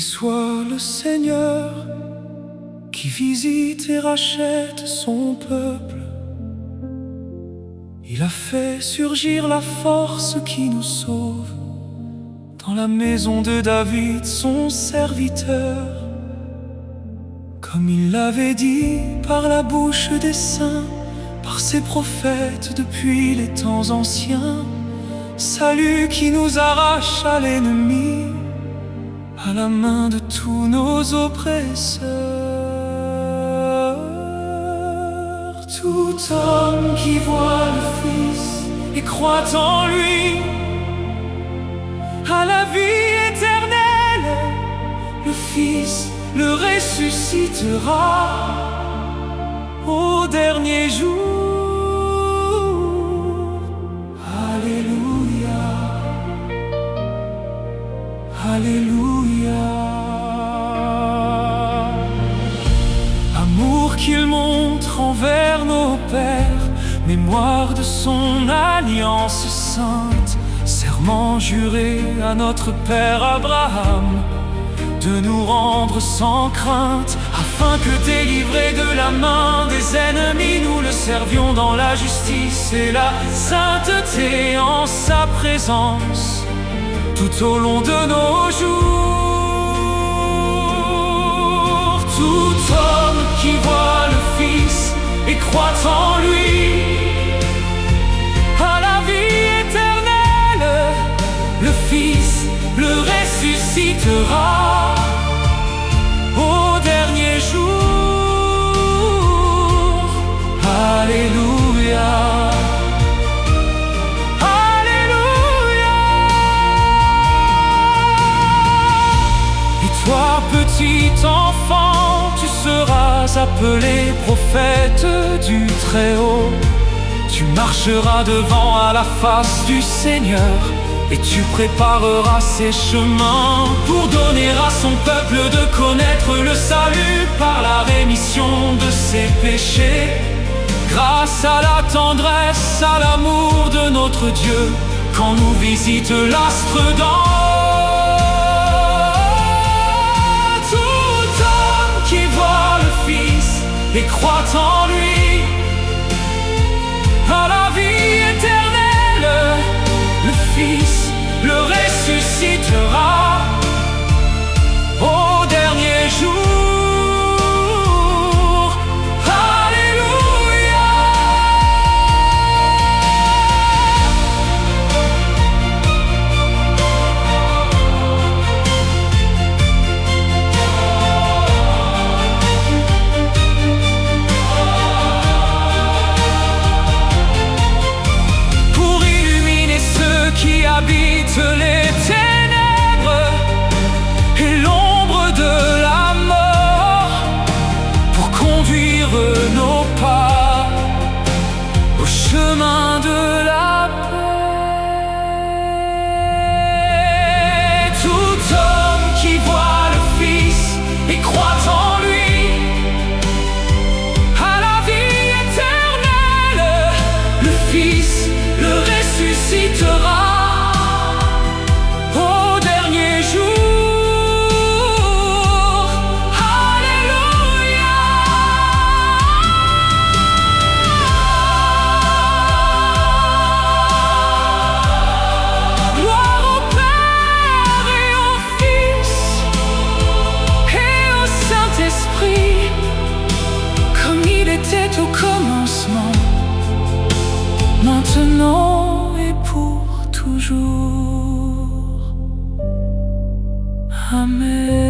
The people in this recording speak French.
Béni soit le Seigneur qui visite et rachète son peuple. Il a fait surgir la force qui nous sauve dans la maison de David, son serviteur. Comme il l'avait dit par la bouche des saints, par ses prophètes depuis les temps anciens, salut qui nous arrache à l'ennemi, à la main de tous nos oppresseurs. Tout homme qui voit le Fils et croit en lui a la vie éternelle. Le Fils le ressuscitera au dernier jour. Alléluia, Alléluia. Amour qu'il montre envers nos pères, mémoire de son alliance sainte, serment juré à notre père Abraham, de nous rendre sans crainte, afin que délivrés de la main des ennemis, nous le servions dans la justice et la sainteté en sa présence, tout au long de nos jours. Tout homme qui voit le Fils et croit en lui a la vie éternelle. Le Fils le ressuscitera au dernier jour. Alléluia, Alléluia. Et toi, petit enfant, tu seras appelé prophète du Très-Haut. Tu marcheras devant à la face du Seigneur, et tu prépareras ses chemins pour donner à son peuple de connaître le salut par la rémission de ses péchés. Grâce à la tendresse, à l'amour de notre Dieu, quand nous visite l'astre d'en haut. Tout homme qui voit le Fils et croit en lui a la vie éternelle. Le Fils le ressuscitera au dernier jour. Alléluia. Pour illuminer ceux qui habitent les ténèbres et l'ombre de la mort, pour conduire nos pas au chemin de la paix. Tout homme qui voit le Fils et croit en lui a la vie éternelle. Le Fils le ressuscitera au dernier jour. Alléluia. Gloire au Père et au Fils et au Saint-Esprit, comme il était au commencement, maintenant et pour toujours. Amen.